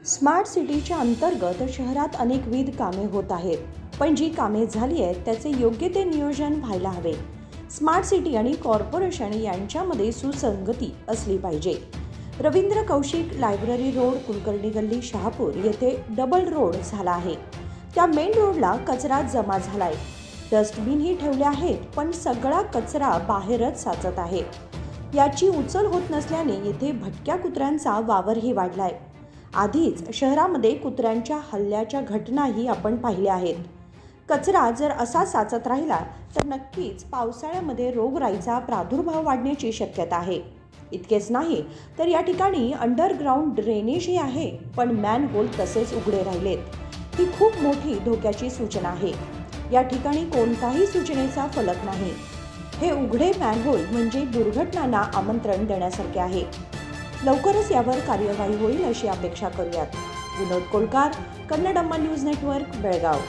Smart सिटीच्या अंतर्गत शहरात अनेकविध कामे होत आहेत, पण जी कामे झाली आहेत त्याचे योग्य ते नियोजन व्हायला हवे। स्मार्ट सिटी आणि कॉर्पोरेशन यांच्यामध्ये सुसंगती असली पाहिजे। रवींद्र कौशिक लायब्ररी रोड, कुलकर्णी गल्ली, शहापूर येथे डबल रोड झाला आहे। त्या मेन रोडला कचरा जमा झालाय। डस्टबिनही ठेवले आहेत, पण सगळा कचरा बाहेरच साचत आहे। याची उचल होत नसल्याने येथे भटक्या कुत्र्यांचा वावरही वाढलाय। आधीच शहरामध्ये कुत्र्यांच्या हल्ल्याच्या घटनाही आपण पाहिल्या आहेत। कचरा जर असा साचत राहिला तर नक्कीच पावसाळ्यामध्ये रोगराईचा प्रादुर्भाव वाढण्याची शक्यता आहे। इतकेच नाही तर या ठिकाणी अंडरग्राऊंड ड्रेनेजही आहे, पण मॅनहोल तसेच उघडे राहिलेत। ही खूप मोठी धोक्याची सूचना आहे। या ठिकाणी कोणताही सूचनेचा फलक नाही। हे उघडे मॅनहोल म्हणजे दुर्घटनांना आमंत्रण देण्यासारखे आहे। लवकरच यावर कार्यवाही होईल अशी अपेक्षा करूयात। विनोद कोलकार, कन्नडम्मा न्यूज नेटवर्क, बेळगाव।